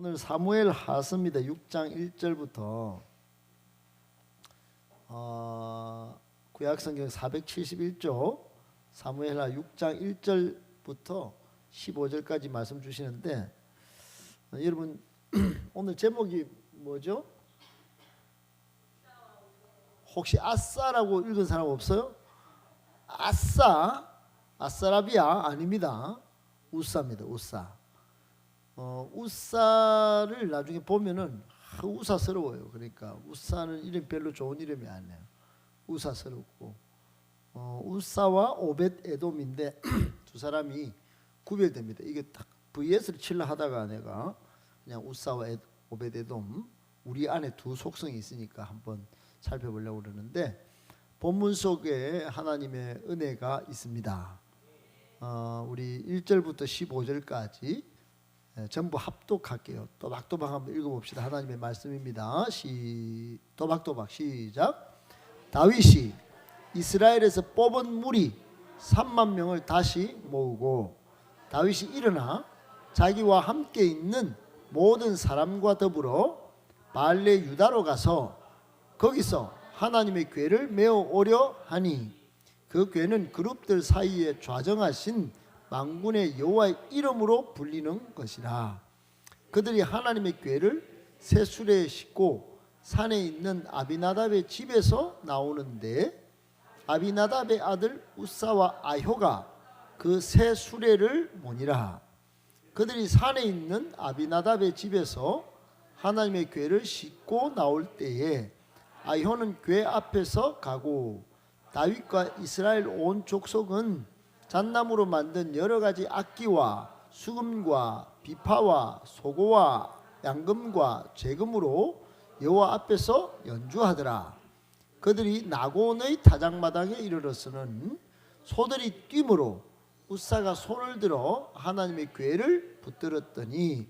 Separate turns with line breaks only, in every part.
오늘 사무엘 하서입니다. 6장 1절부터 구약성경 471조 사무엘하 6장 1절부터 15절까지 말씀 주시는데, 여러분 오늘 제목이 뭐죠? 혹시 아싸라고 읽은 사람 없어요? 아싸라비아 아닙니다. 우사입니다. 우사를 나중에 보면은 우사스러워요. 그러니까 우사는 이름 별로 좋은 이름이 아니에요. 우사스럽고, 우사와 오벳 에돔인데 두 사람이 구별됩니다. 이게 딱 VS를 칠라 하다가 내가 그냥 우사와 오벳 에돔, 우리 안에 두 속성이 있으니까 한번 살펴보려고 그러는데, 본문 속에 하나님의 은혜가 있습니다. 우리 1절부터 15절까지 전부 합독할게요. 또박또박 한번 읽어봅시다. 하나님의 말씀입니다. 또박또박 시작. 다윗이 이스라엘에서 뽑은 무리 3만 명을 다시 모으고, 다윗이 일어나 자기와 함께 있는 모든 사람과 더불어 발레 유다로 가서 거기서 하나님의 궤를 메어 오려 하니, 그 궤는 그룹들 사이에 좌정하신 만군의 여호와의 이름으로 불리는 것이라. 그들이 하나님의 궤를 새 수레에 싣고 산에 있는 아비나답의 집에서 나오는데, 아비나답의 아들 우사와 아효가 그 새 수레를 모니라. 그들이 산에 있는 아비나답의 집에서 하나님의 궤를 싣고 나올 때에 아효는 궤 앞에서 가고, 다윗과 이스라엘 온 족속은 잣나무로 만든 여러 가지 악기와 수금과 비파와 소고와 양금과 재금으로 여호와 앞에서 연주하더라. 그들이 나곤의 타작마당에 이르러서는 소들이 뛰므로 우사가 손을 들어 하나님의 궤를 붙들었더니,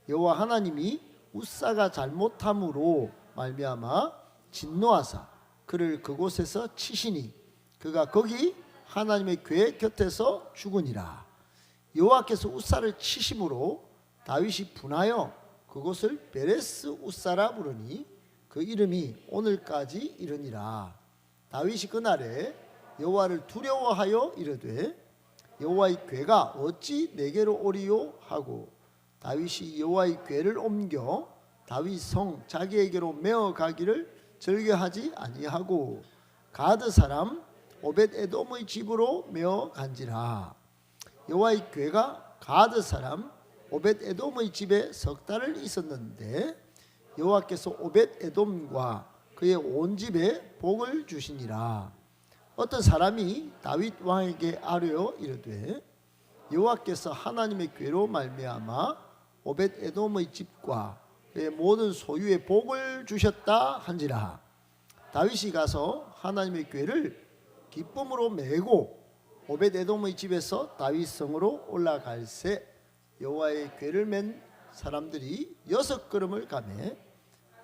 여호와 하나님이 우사가 잘못함으로 말미암아 진노하사 그를 그곳에서 치시니, 그가 거기 하나님의 궤 곁에서 죽으니라. 여호와께서 우사를 치심으로 다윗이 분하여 그곳을 베레스 우사라 부르니, 그 이름이 오늘까지 이르니라. 다윗이 그날에 여호와를 두려워하여 이르되, 여호와의 궤가 어찌 내게로 오리요 하고, 다윗이 여호와의 궤를 옮겨 다윗 성 자기에게로 메어 가기를 즐겨하지 아니하고, 가드 사람 오벳 에돔의 집으로 메어 간지라. 여호와의 궤가 가드 사람 오벳 에돔의 집에 석 달을 있었는데, 여호와께서 오벳 에돔과 그의 온 집에 복을 주시니라. 어떤 사람이 다윗 왕에게 아뢰어 이르되, 여호와께서 하나님의 궤로 말미암아 오벳 에돔의 집과 그의 모든 소유에 복을 주셨다 한지라. 다윗이 가서 하나님의 궤를 기쁨으로 메고 오벳 에돔의 집에서 다윗 성으로 올라갈새, 여호와의 궤를 맨 사람들이 6걸음을 가매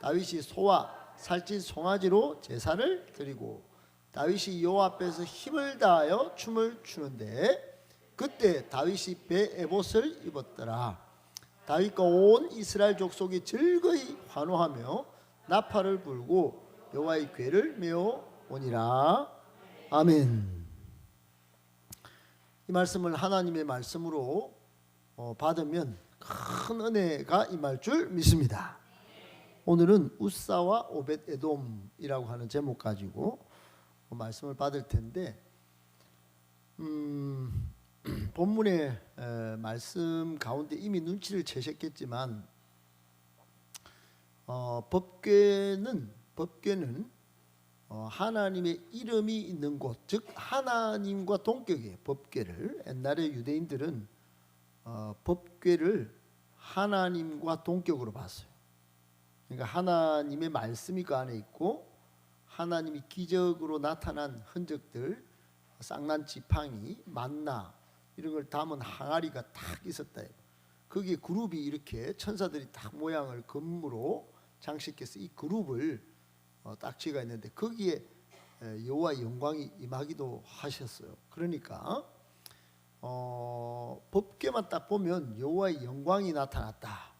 다윗이 소와 살찐 송아지로 제사를 드리고, 다윗이 여호와 앞에서 힘을 다하여 춤을 추는데, 그때 다윗이 배 에봇을 입었더라. 다윗과 온 이스라엘 족속이 즐거이 환호하며 나팔을 불고 여호와의 궤를 메어 오니라. 아멘. 이 말씀을 하나님의 말씀으로 받으면 큰 은혜가 임할 줄 믿습니다. 오늘은 우사와 오벳 에돔이라고 하는 제목 가지고 말씀을 받을 텐데, 본문의 말씀 가운데 이미 눈치를 채셨겠지만, 법궤는 하나님의 이름이 있는 곳, 즉 하나님과 동격이에요. 법궤를 옛날에 유대인들은 법궤를 하나님과 동격으로 봤어요. 그러니까 하나님의 말씀이 그 안에 있고, 하나님이 기적으로 나타난 흔적들, 쌍난 지팡이, 만나 이런 걸 담은 항아리가 딱 있었다. 거기에 그룹이 이렇게 천사들이 딱 모양을 금으로 장식해서 이 그룹을 딱지가 있는데, 거기에 여호와의 영광이 임하기도 하셨어요. 그러니까 법궤만 딱 보면 여호와의 영광이 나타났다.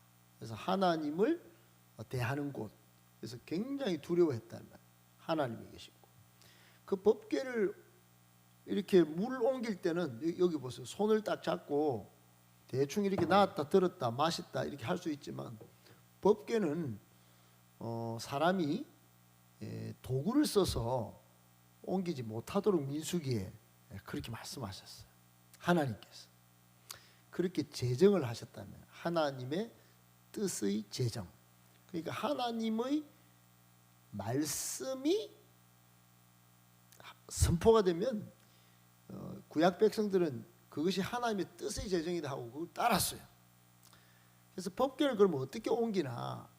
그래서 하나님을 대하는 곳. 그래서 굉장히 두려워했다는 말. 하나님이 계시고 그 법궤를 이렇게 물 옮길 때는 여기 보세요. 손을 딱 잡고 대충 이렇게 놨다 들었다 마셨다 이렇게 할 수 있지만 법궤는 사람이 도구를 써서 옮기지 못하도록 민수기에 그렇게 말씀하셨어요. 하나님께서 그렇게 제정을 하셨다면 하나님의 뜻의 제정. 그러니까 하나님의 말씀이 선포가 되면 구약 백성들은 그것이 하나님의 뜻의 제정이다 하고 그걸 따랐어요. 그래서 법궤를 그러면 어떻게 옮기나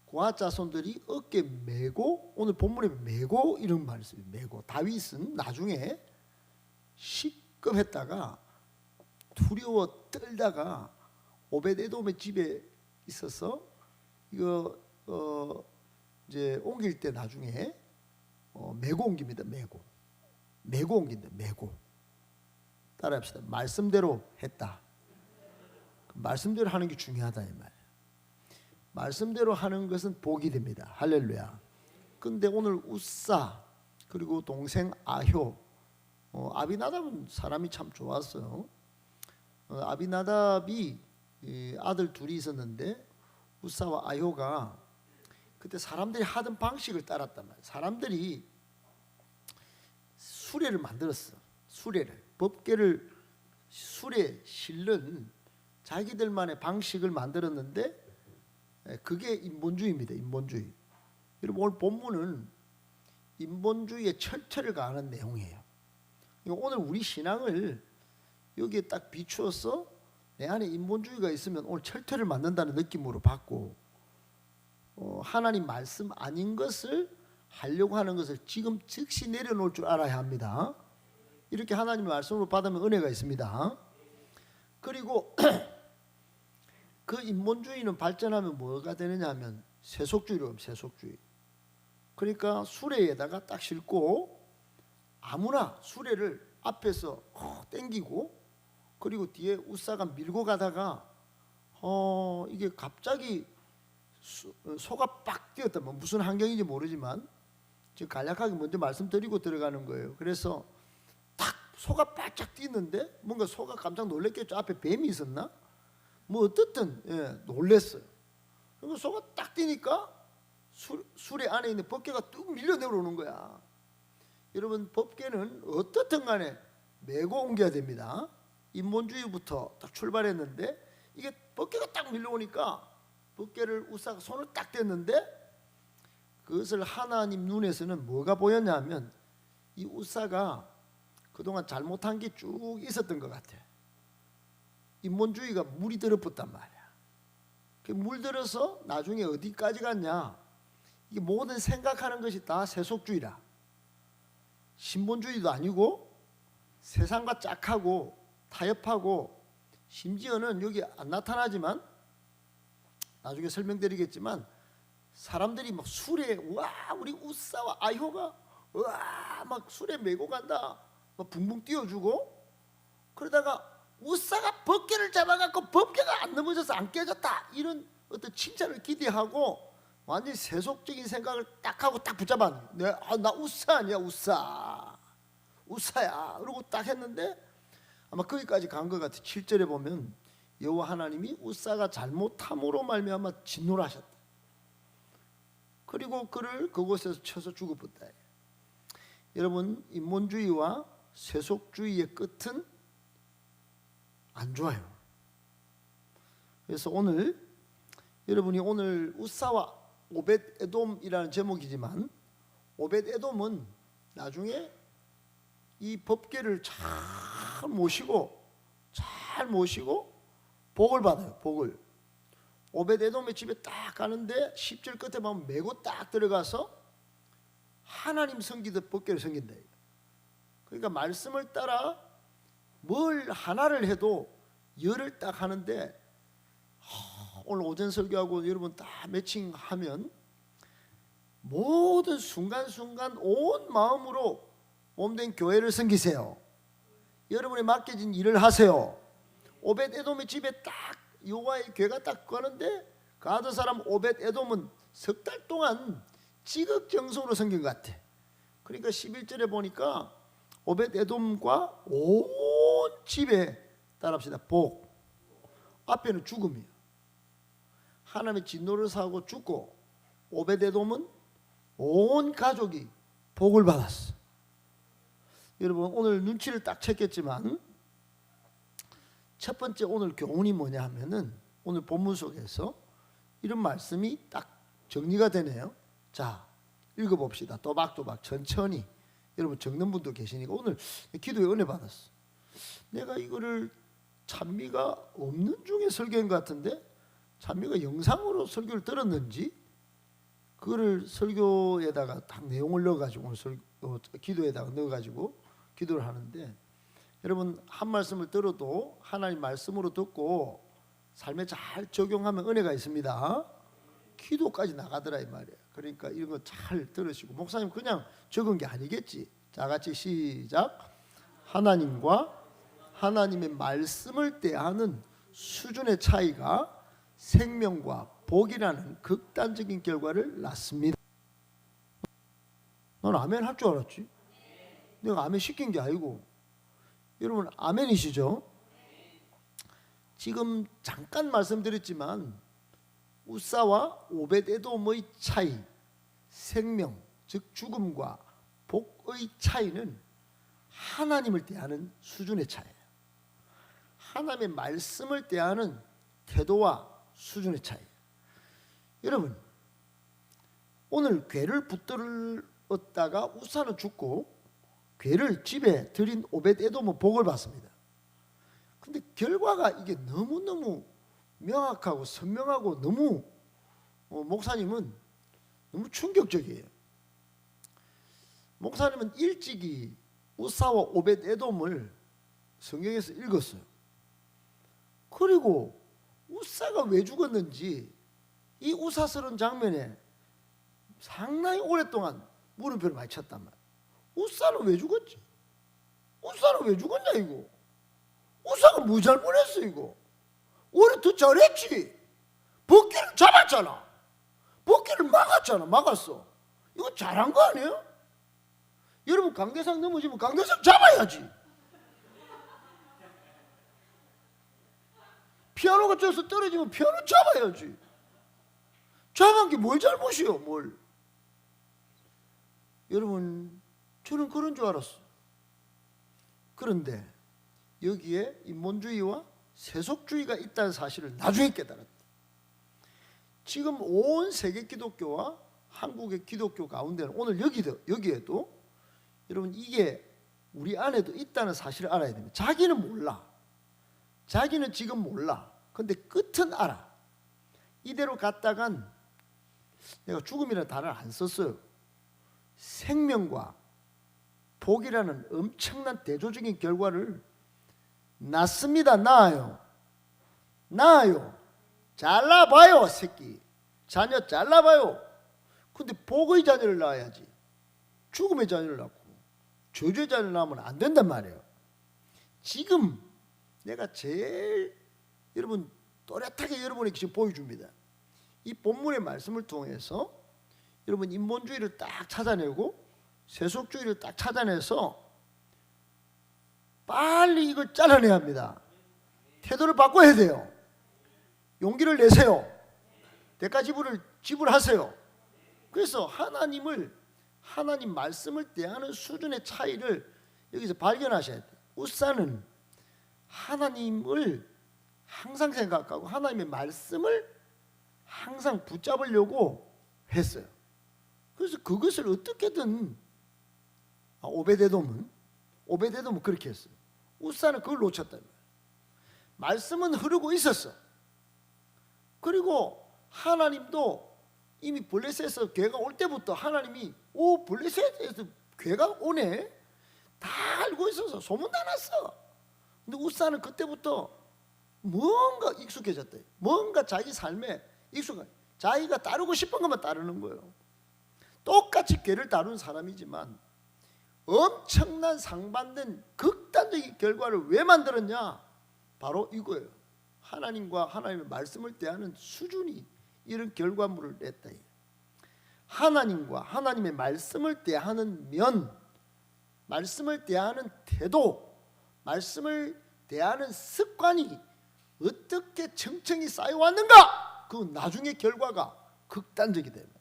고핫 자손들이 어깨 메고 오늘 본문에 메고 이런 말을 써요. 메고. 다윗은 나중에 시급했다가 두려워 떨다가 오벳에돔의 집에 있어서 이거 이제 옮길 때 나중에 메고 옮깁니다. 메고 옮긴다. 메고. 따라합시다. 말씀대로 했다. 말씀대로 하는 게 중요하다 이 말. 말씀대로 하는 것은 복이 됩니다. 할렐루야. 근데 오늘 우사 그리고 동생 아효, 아비나답은 사람이 참 좋았어요. 아비나답이 아들 둘이 있었는데 우사와 아효가 그때 사람들이 하던 방식을 따랐단 말이에요. 사람들이 수레를 만들었어. 수레를. 법궤를 수레 실는 자기들만의 방식을 만들었는데 그게 인본주의입니다. 인본주의. 여러분 오늘 본문은 인본주의의 철퇴를 가하는 내용이에요. 오늘 우리 신앙을 여기에 딱 비추어서 내 안에 인본주의가 있으면 오늘 철퇴를 만든다는 느낌으로 받고 하나님 말씀 아닌 것을 하려고 하는 것을 지금 즉시 내려놓을 줄 알아야 합니다. 이렇게 하나님의 말씀으로 받으면 은혜가 있습니다. 그리고 그 인본주의는 발전하면 뭐가 되느냐 하면 세속주의로 하면 세속주의. 그러니까 수레에다가 딱 싣고 아무나 수레를 앞에서 땡기고 그리고 뒤에 우사가 밀고 가다가 이게 갑자기 소가 빡 뛰었다면 무슨 환경인지 모르지만 지금 간략하게 먼저 말씀드리고 들어가는 거예요. 그래서 딱 소가 바짝 뛰는데 뭔가 소가 깜짝 놀랐겠죠. 앞에 뱀이 있었나? 뭐 어떻든 놀랬어요. 그리고 소가 딱 뛰니까 수레 안에 있는 법궤가 뚝 밀려 내려오는 거야. 여러분 법궤는 어떻든 간에 메고 옮겨야 됩니다. 인본주의부터 딱 출발했는데 이게 법궤가 딱 밀려오니까 법궤를 우사가 손을 딱 댔는데 그것을 하나님 눈에서는 뭐가 보였냐면 이 우사가 그동안 잘못한 게 쭉 있었던 것 같아. 인본주의가 물이 들어붙단 말이야. 물들어서 나중에 어디까지 갔냐? 이게 모든 생각하는 것이 다 세속주의라. 신본주의도 아니고 세상과 짝하고 타협하고 심지어는 여기 안 나타나지만 나중에 설명드리겠지만 사람들이 막 수레 와 우리 우사와 아효가 와 막 수레 메고 간다 막 붕붕 띄워주고 그러다가 우사가 법궤를 잡아갖고 법궤가 안 넘어져서 안 깨졌다 이런 어떤 칭찬을 기대하고 완전히 세속적인 생각을 딱 하고 딱 붙잡아. 나 우사 아니야 우사야 그러고 딱 했는데 아마 거기까지 간 것 같아. 7절에 보면 여호와 하나님이 우사가 잘못함으로 말미암아 진노를 하셨다. 그리고 그를 그곳에서 쳐서 죽어버렸다. 여러분 인본주의와 세속주의의 끝은 안 좋아요. 그래서 오늘 여러분이 오늘 우사와 오벳에돔이라는 제목이지만 오벳에돔은 나중에 이 법궤를 잘 모시고 복을 받아요. 복을. 오벳에돔의 집에 딱 가는데 10절 끝에 보면 메고 딱 들어가서 하나님 섬기듯 법궤를 섬긴다. 그러니까 말씀을 따라 뭘 하나를 해도 열을 딱 하는데 오늘 오전 설교하고 여러분 다 매칭하면 모든 순간순간 온 마음으로 몸된 교회를 섬기세요. 여러분이 맡겨진 일을 하세요. 오벳에돔의 집에 딱 여호와의 괴가 딱 가는데 가드 사람 오벳 에돔은 석 달 동안 지극정성으로 섬긴 것 같아. 그러니까 11절에 보니까 오벳 에돔과 온 집에 따라합시다 복, 앞에는 죽음이에요. 하나님의 진노를 사고 죽고 오벳 에돔은 온 가족이 복을 받았어. 여러분 오늘 눈치를 딱 챘겠지만 첫 번째 오늘 교훈이 뭐냐 하면은 오늘 본문 속에서 이런 말씀이 딱 정리가 되네요. 자, 읽어봅시다. 또박또박 천천히. 여러분 적는 분도 계시니까 오늘 기도에 은혜 받았어. 내가 이거를 찬미가 없는 중에 설교인 것 같은데 찬미가 영상으로 설교를 들었는지 그거를 설교에다가 딱 내용을 넣어가지고 오늘 기도에다가 넣어가지고 기도를 하는데 여러분 한 말씀을 들어도 하나님 말씀으로 듣고 삶에 잘 적용하면 은혜가 있습니다. 기도까지 나가더라 이 말이에요. 그러니까 이런 거 잘 들으시고 목사님 그냥 적은 게 아니겠지. 자 같이 시작. 하나님과 하나님의 말씀을 대하는 수준의 차이가 생명과 복이라는 극단적인 결과를 낳습니다. 넌 아멘 할 줄 알았지? 내가 아멘 시킨 게 아니고. 여러분 아멘이시죠? 지금 잠깐 말씀드렸지만 우사와 오벳에돔의 차이, 생명 즉 죽음과 복의 차이는 하나님을 대하는 수준의 차이예요. 하나님의 말씀을 대하는 태도와 수준의 차이예요. 여러분 오늘 괴를 붙들었다가 우사는 죽고 괴를 집에 들인 오벳에돔은 복을 받습니다. 근데 결과가 이게 너무너무 명확하고 선명하고 너무 목사님은 너무 충격적이에요. 목사님은 일찍이 우사와 오벳에돔을 성경에서 읽었어요. 그리고 우사가 왜 죽었는지 이 우사스러운 장면에 상당히 오랫동안 물음표를 많이 쳤단 말이에요. 우사는 왜 죽었지? 우사는 왜 죽었냐 이거? 우사가 뭐 잘못했어 이거? 오히려 더 잘했지. 복귀를 잡았잖아. 복귀를 막았잖아. 막았어. 이거 잘한 거 아니에요? 여러분 강대상 넘어지면 강대상 잡아야지. 피아노가 쪄서 떨어지면 피아노 잡아야지. 잡은 게 뭘 잘못이요 뭘. 여러분 저는 그런 줄 알았어. 그런데 여기에 인본주의와 세속주의가 있다는 사실을 나중에 깨달았다. 지금 온 세계 기독교와 한국의 기독교 가운데는 오늘 여기에도 여러분 이게 우리 안에도 있다는 사실을 알아야 됩니다. 자기는 몰라. 자기는 지금 몰라. 근데 끝은 알아. 이대로 갔다간 내가 죽음이라는 단어를 안 썼어요. 생명과 복이라는 엄청난 대조적인 결과를 낳습니다. 낳아요. 낳아요. 잘라봐요 새끼. 자녀 잘라봐요. 근데 복의 자녀를 낳아야지. 죽음의 자녀를 낳고 저주의 자녀를 낳으면 안 된단 말이에요. 지금 내가 제일 여러분 또렷하게 여러분에게 지금 보여줍니다. 이 본문의 말씀을 통해서 여러분 인본주의를 딱 찾아내고 세속주의를 딱 찾아내서 빨리 이걸 잘라내야 합니다. 태도를 바꿔야 돼요. 용기를 내세요. 대가 지불을 지불하세요. 그래서 하나님 말씀을 대하는 수준의 차이를 여기서 발견하셔야 돼요. 우사는 하나님을 항상 생각하고 하나님의 말씀을 항상 붙잡으려고 했어요. 그래서 그것을 어떻게든 오벳에돔은 그렇게 했어요. 우사는 그걸 놓쳤단 말이에요. 말씀은 흐르고 있었어. 그리고 하나님도 이미 블레셋에서 괴가 올 때부터 하나님이 블레셋에서 괴가 오네 다 알고 있어서 소문 다 났어. 근데 우사는 그때부터 뭔가 익숙해졌대. 뭔가 자기 삶에 익숙한 자기가 따르고 싶은 것만 따르는 거예요. 똑같이 괴를 다룬 사람이지만 엄청난 상반된 극단적인 결과를 왜 만들었냐? 바로 이거예요. 하나님과 하나님의 말씀을 대하는 수준이 이런 결과물을 냈다. 하나님과 하나님의 말씀을 대하는 면, 말씀을 대하는 태도, 말씀을 대하는 습관이 어떻게 층층이 쌓여왔는가? 그 나중에 결과가 극단적이 됩니다.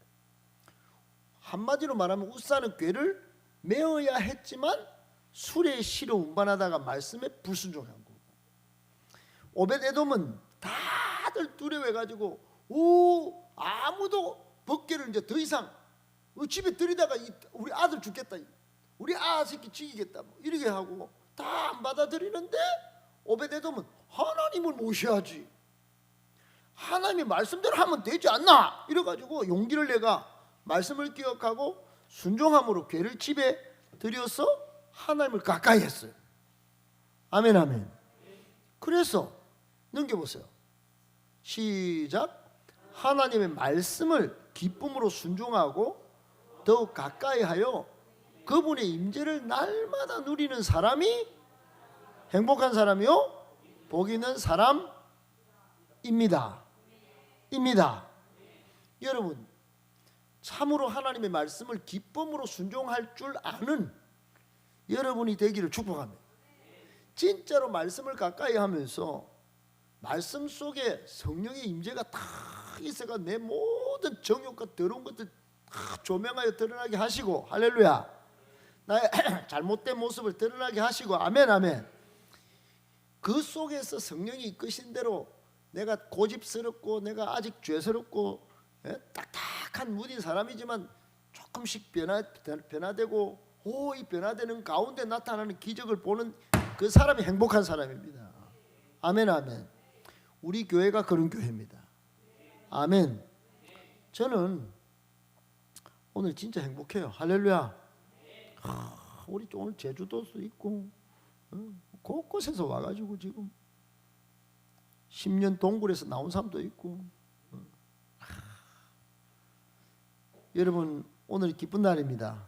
한마디로 말하면 우사는 궤를 메어야 했지만 술에 실어 운반하다가 말씀에 불순종한 거고, 오벳에돔은 다들 두려워해가지고 아무도 법궤를 이제 더 이상 집에 들이다가 우리 아들 죽겠다, 우리 새끼 죽이겠다 이렇게 하고 다 안 받아들이는데, 오벳에돔은 하나님을 모셔야지, 하나님의 말씀대로 하면 되지 않나 이래가지고 용기를 내가 말씀을 기억하고 순종함으로 궤를 집에 들여서 하나님을 가까이 했어요. 아멘 아멘. 그래서 넘겨보세요. 시작. 하나님의 말씀을 기쁨으로 순종하고 더욱 가까이 하여 그분의 임재를 날마다 누리는 사람이 행복한 사람이요 복 있는 사람입니다. 여러분, 참으로 하나님의 말씀을 기쁨으로 순종할 줄 아는 여러분이 되기를 축복합니다. 진짜로 말씀을 가까이 하면서 말씀 속에 성령의 임재가 다 있어가 내 모든 정욕과 더러운 것들 다 조명하여 드러나게 하시고, 할렐루야, 나의 잘못된 모습을 드러나게 하시고, 아멘 아멘. 그 속에서 성령이 이끄신 대로 내가 고집스럽고 내가 아직 죄스럽고 딱딱한 무딘 사람이지만 조금씩 변화되고 이 변화되는 가운데 나타나는 기적을 보는 그 사람이 행복한 사람입니다. 아멘 아멘. 우리 교회가 그런 교회입니다. 아멘. 저는 오늘 진짜 행복해요. 할렐루야. 우리 오늘 제주도도 있고 곳곳에서 와가지고 지금 10년 동굴에서 나온 사람도 있고, 여러분 오늘 기쁜 날입니다.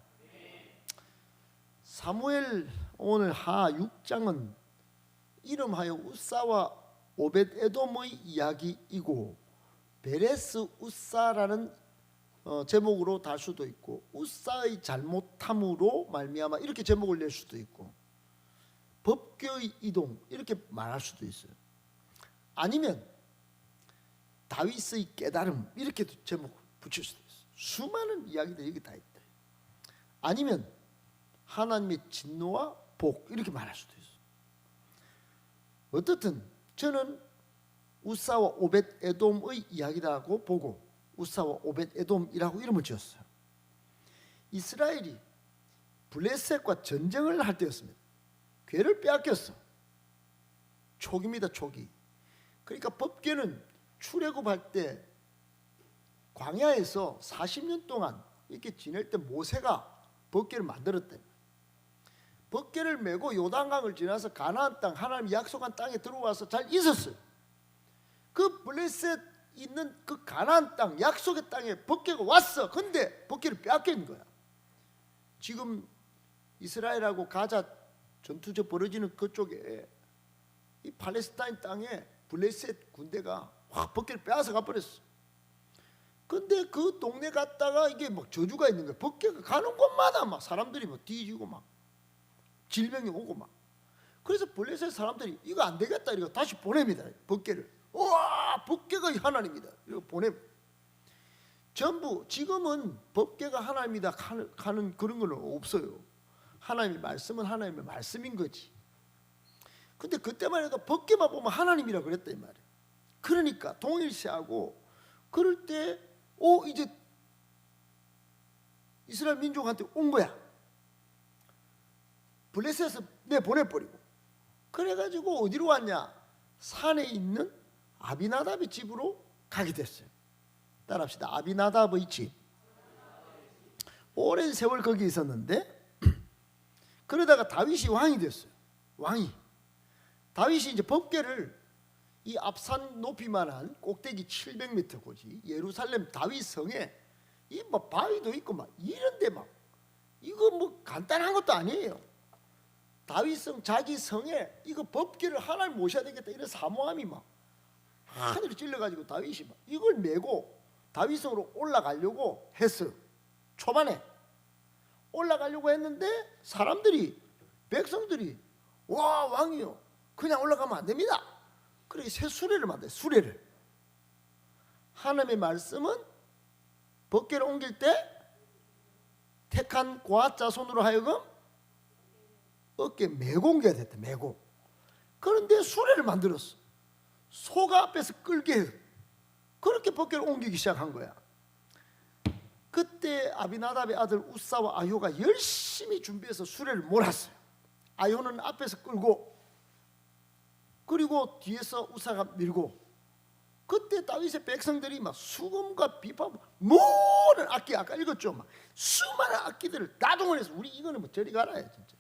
사무엘 오늘 하 6장은 이름하여 우사와 오벳에돔의 이야기이고, 베레스 우사라는 제목으로 달 수도 있고, 우사의 잘못함으로 말미암아 이렇게 제목을 낼 수도 있고, 법궤의 이동 이렇게 말할 수도 있어요. 아니면 다윗의 깨달음 이렇게 제목 붙일 수도 있어요. 수많은 이야기들이 여기 다 있다. 아니면 하나님의 진노와 복 이렇게 말할 수도 있어요. 어떻든 저는 우사와 오벳에돔의 이야기라고 보고 우사와 오벳에돔이라고 이름을 지었어요. 이스라엘이 블레셋과 전쟁을 할 때였습니다. 궤를 빼앗겼어. 초기입니다, 초기. 그러니까 법궤는 출애굽할 때 광야에서 40년 동안 이렇게 지낼 때 모세가 법궤를 만들었대. 법궤를 메고 요단강을 지나서 가나안 땅, 하나님 약속한 땅에 들어와서 잘 있었어요. 그 블레셋 있는 그 가나안 땅, 약속의 땅에 법궤가 왔어. 근데 법궤를 빼앗긴 거야. 지금 이스라엘하고 가자 전투저 벌어지는 그쪽에 이 팔레스타인 땅에 블레셋 군대가 확 법궤를 빼앗아 가버렸어. 근데 그 동네 갔다가 이게 막 저주가 있는 거야. 법궤가 가는 곳마다 막 사람들이 막 뒤지고 막 질병이 오고 막. 그래서 블레셋 사람들이 이거 안 되겠다 이거 다시 보냅니다. 법궤를. 와, 법궤가 하나님이다. 이거 보내. 전부 지금은 법궤가 하나님이다 하는 그런 건 없어요. 하나님의 말씀은 하나님의 말씀인 거지. 근데 그때만 해도 법궤만 보면 하나님이라 그랬다 이 말이에요. 그러니까 동일시하고 그럴 때 이제 이스라엘 민족한테 온 거야. 블레셋에서 내보내버리고. 그래가지고 어디로 왔냐? 산에 있는 아비나답의 집으로 가게 됐어요. 따라합시다. 아비나답의 집. 오랜 세월 거기 있었는데 그러다가 다윗이 왕이 됐어요. 왕이. 다윗이 이제 법궤를 이 앞산 높이만한 꼭대기 700m 고지 예루살렘 다윗 성에 이 뭐 바위도 있고 막 이런데 막 이거 뭐 간단한 것도 아니에요. 다윗 성 자기 성에 이거 법궤를 하나님 모셔야 되겠다 이런 사모함이 막 하늘에 찔러가지고 다윗이 이걸 메고 다윗성으로 올라가려고 했어요. 초반에 올라가려고 했는데 사람들이, 백성들이, 와, 왕이요, 그냥 올라가면 안 됩니다. 그래서 새 수레를 만들어요. 수레를. 하나님의 말씀은 법궤를 옮길 때 택한 고앗 자손으로 하여금 어깨에 메고 옮겨야 됐다. 메고. 그런데 수레를 만들었어. 소가 앞에서 끌게 해요. 그렇게 법궤를 옮기기 시작한 거야. 그때 아비나답의 아들 우사와 아효가 열심히 준비해서 수레를 몰았어요. 아효는 앞에서 끌고, 그리고 뒤에서 우사가 밀고. 그때 다윗의 백성들이 막 수금과 비파, 모든 악기, 아까 읽었죠, 막 수많은 악기들을 다 동원해서, 우리 이거는 뭐 저리 가라 해, 진짜.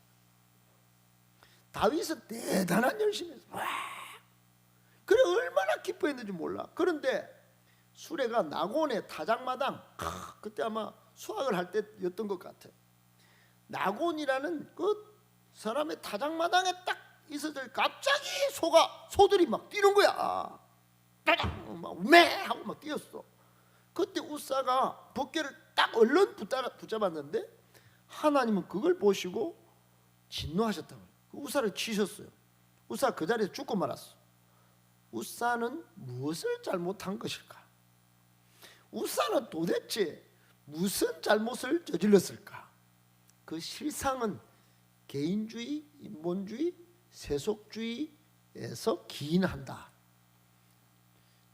다윗은 대단한 열심이었어. 와, 그래 얼마나 기뻐했는지 몰라. 그런데 수레가 나곤의 타작마당, 그때 아마 수학을 할 때였던 것 같아요. 나곤이라는 그 사람의 타작마당에 딱 있었을 갑자기 소들이 막 뛰는 거야. 막 매 하고 막 뛰었어. 그때 우사가 법궤를 딱 얼른 붙잡았는데 하나님은 그걸 보시고 진노하셨다고. 우사를 치셨어요. 우사가 그 자리에서 죽고 말았어. 우사는 무엇을 잘못한 것일까? 우사는 도대체 무슨 잘못을 저질렀을까? 그 실상은 개인주의, 인본주의, 세속주의에서 기인한다.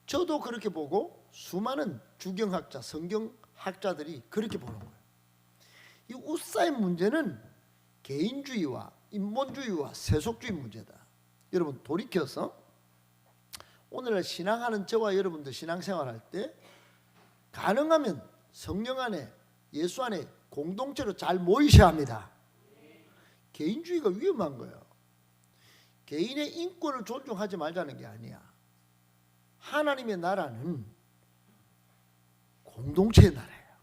저도 그렇게 보고 수많은 주경학자, 성경학자들이 그렇게 보는 거예요. 이 우사의 문제는 개인주의와 인본주의와 세속주의 문제다. 여러분 돌이켜서 오늘날 신앙하는 저와 여러분들 신앙생활할 때 가능하면 성령 안에, 예수 안에 공동체로 잘 모이셔야 합니다. 개인주의가 위험한 거예요. 개인의 인권을 존중하지 말자는 게 아니야. 하나님의 나라는 공동체의 나라예요.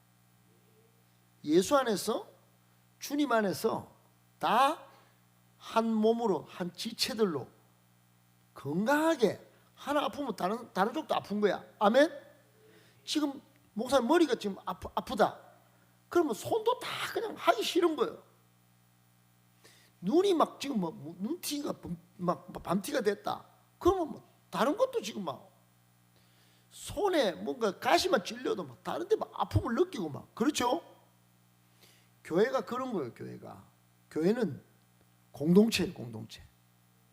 예수 안에서, 주님 안에서 다 한 몸으로, 한 지체들로 건강하게, 하나 아프면 다른 쪽도 아픈 거야. 아멘? 지금 목사님 머리가 지금 아프다. 그러면 손도 다 그냥 하기 싫은 거예요. 눈이 막 지금 눈티가 막 밤티가 됐다. 그러면 뭐 다른 것도 지금 막 손에 뭔가 가시만 찔려도 막 다른데 막 아픔을 느끼고 막, 그렇죠? 교회가 그런 거예요. 교회는 공동체예요. 공동체.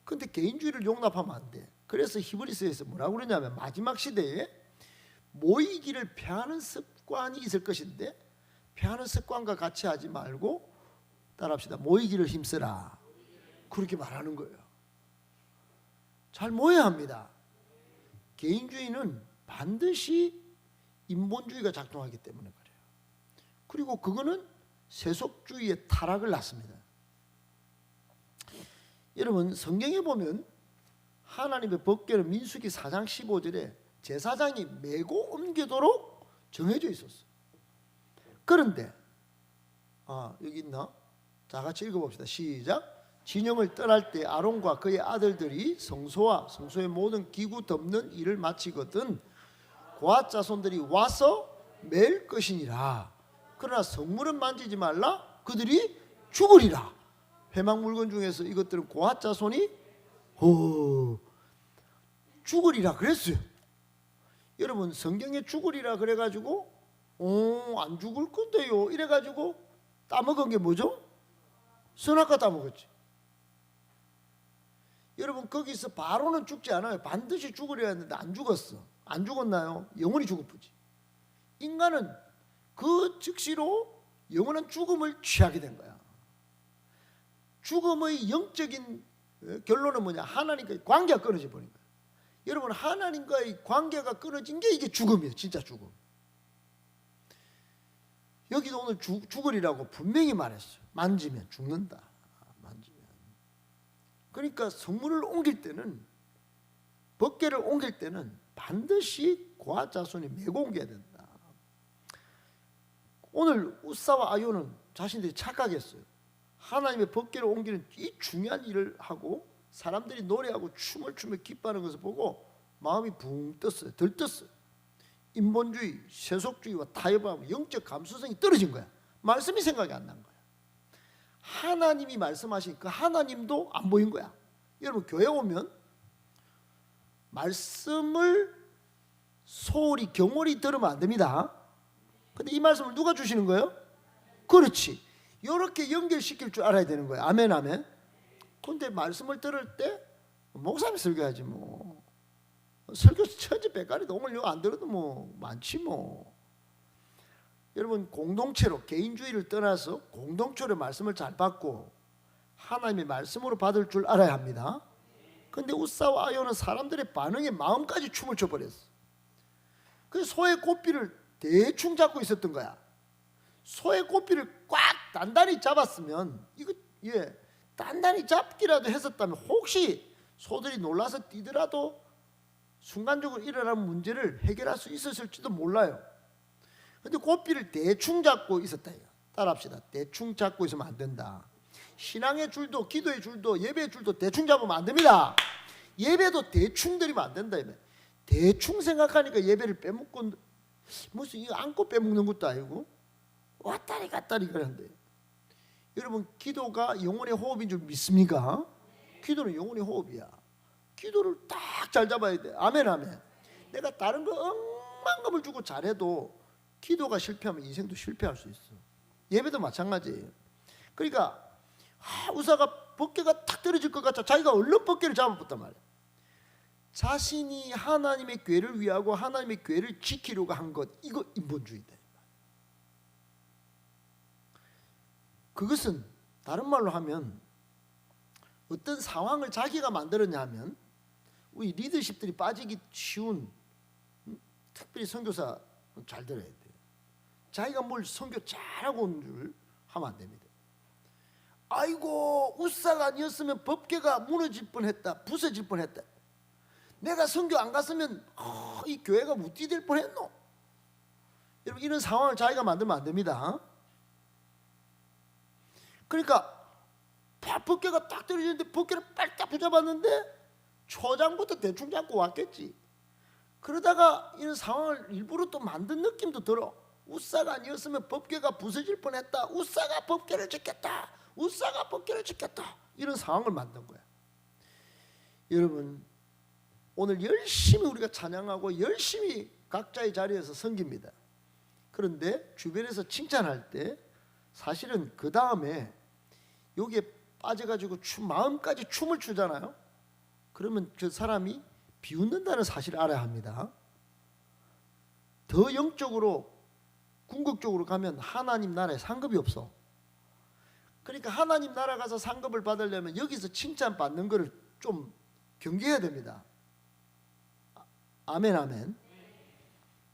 근데 개인주의를 용납하면 안 돼. 그래서 히브리서에서 뭐라고 그러냐면 마지막 시대에 모이기를 폐하는 습관이 있을 것인데 폐하는 습관과 같이 하지 말고 따라합시다. 모이기를 힘쓰라. 그렇게 말하는 거예요. 잘 모여야 합니다. 개인주의는 반드시 인본주의가 작동하기 때문에 그래요. 그리고 그거는 세속주의의 타락을 낳습니다. 여러분 성경에 보면 하나님의 법궤는 민수기 4장 15절에 제사장이 메고 옮기도록 정해져 있었어요. 그런데 여기 있나? 자, 같이 읽어봅시다. 시작. 진영을 떠날 때 아론과 그의 아들들이 성소와 성소의 모든 기구 덮는 일을 마치거든 고앗 자손들이 와서 맬 것이니라. 그러나 성물은 만지지 말라. 그들이 죽으리라. 회막 물건 중에서 이것들은 고앗 자손이 죽으리라 그랬어요. 여러분 성경에 죽으리라 그래가지고 안 죽을 건데요 이래가지고 따먹은 게 뭐죠? 선악과 따먹었지. 여러분 거기서 바로는 죽지 않아요. 반드시 죽으려 했는데 안 죽었어. 안 죽었나요? 영원히 죽을 뿐이지. 인간은 그 즉시로 영원한 죽음을 취하게 된 거야. 죽음의 영적인 결론은 뭐냐? 하나님과의 관계가 끊어져 버린 거야. 여러분 하나님과의 관계가 끊어진 게 이게 죽음이에요. 진짜 죽음. 여기도 오늘 죽으리라고 분명히 말했어요. 만지면 죽는다. 만지면. 그러니까 성물을 옮길 때는, 법궤를 옮길 때는 반드시 고앗 자손이 메고 옮겨야 된다. 오늘 우사와 아요는 자신들이 착각했어요. 하나님의 법궤를 옮기는 이 중요한 일을 하고 사람들이 노래하고 춤을 추며 기뻐하는 것을 보고 마음이 붕 떴어요. 들떴어요. 인본주의, 세속주의와 타협하면 영적 감수성이 떨어진 거야. 말씀이 생각이 안 난 거야. 하나님이 말씀하신 그 하나님도 안 보인 거야. 여러분 교회 오면 말씀을 소홀히 경홀히 들으면 안 됩니다. 근데 이 말씀을 누가 주시는 거예요? 그렇지. 이렇게 연결시킬 줄 알아야 되는 거예요. 아멘 아멘. 근데 말씀을 들을 때 목사님 설교하지 뭐. 설교 천지백가리도 오늘 이거 안 들어도 뭐 많지 뭐. 여러분 공동체로 개인주의를 떠나서 공동체로 말씀을 잘 받고 하나님의 말씀으로 받을 줄 알아야 합니다. 근데 우사와 아요는 사람들의 반응에 마음까지 춤을 춰버렸어. 그 소의 꼬피를 대충 잡고 있었던 거야. 소의 꼬피를 꽉 단단히 잡았으면 이거 단단히 잡기라도 했었다면 혹시 소들이 놀라서 뛰더라도 순간적으로 일어나는 문제를 해결할 수 있었을지도 몰라요. 근데 꼬피를 대충 잡고 있었다. 따라합시다. 대충 잡고 있으면 안 된다. 신앙의 줄도 기도의 줄도 예배의 줄도 대충 잡으면 안 됩니다. 예배도 대충 드리면 안 된다. 대충 생각하니까 예배를 빼먹고 무슨 이거 안고 빼먹는 것도 아니고 왔다리 갔다리 그러는데 여러분 기도가 영혼의 호흡인 줄 믿습니까? 기도는 영혼의 호흡이야. 기도를 딱 잘 잡아야 돼. 아멘 아멘. 내가 다른 거 억만금을 주고 잘해도 기도가 실패하면 인생도 실패할 수 있어. 예배도 마찬가지예요. 그러니까 우사가 법궤가 탁 떨어질 것 같아 자기가 얼른 법궤를 잡아봤단 말이야. 자신이 하나님의 궤를 위하고 하나님의 궤를 지키려고 한 것, 이거 인본주의다. 그것은 다른 말로 하면 어떤 상황을 자기가 만들었냐 하면 우리 리더십들이 빠지기 쉬운 특별히 선교사 잘 들어야 돼요. 자기가 뭘 선교 잘하고 온 줄 하면 안 됩니다. 아이고 우사가 아니었으면 법궤가 무너질 뻔했다. 부서질 뻔했다. 내가 선교 안 갔으면 이 교회가 무띠 될 뻔했노. 여러분 이런 상황을 자기가 만들면 안 됩니다. 그러니까 법궤가 딱 떨어지는데 법궤를 빨딱 붙잡았는데 초장부터 대충 잡고 왔겠지. 그러다가 이런 상황을 일부러 또 만든 느낌도 들어. 우사가 아니었으면 법궤가 부서질 뻔했다. 우사가 법궤를 지켰다. 우사가 법궤를 지켰다. 이런 상황을 만든 거야. 여러분 오늘 열심히 우리가 찬양하고 열심히 각자의 자리에서 섬깁니다. 그런데 주변에서 칭찬할 때 사실은 그 다음에 여기에 빠져가지고 마음까지 춤을 추잖아요. 그러면 그 사람이 비웃는다는 사실을 알아야 합니다. 더 영적으로 궁극적으로 가면 하나님 나라에 상급이 없어. 그러니까 하나님 나라 가서 상급을 받으려면 여기서 칭찬받는 거를 좀 경계해야 됩니다. 아멘 아멘.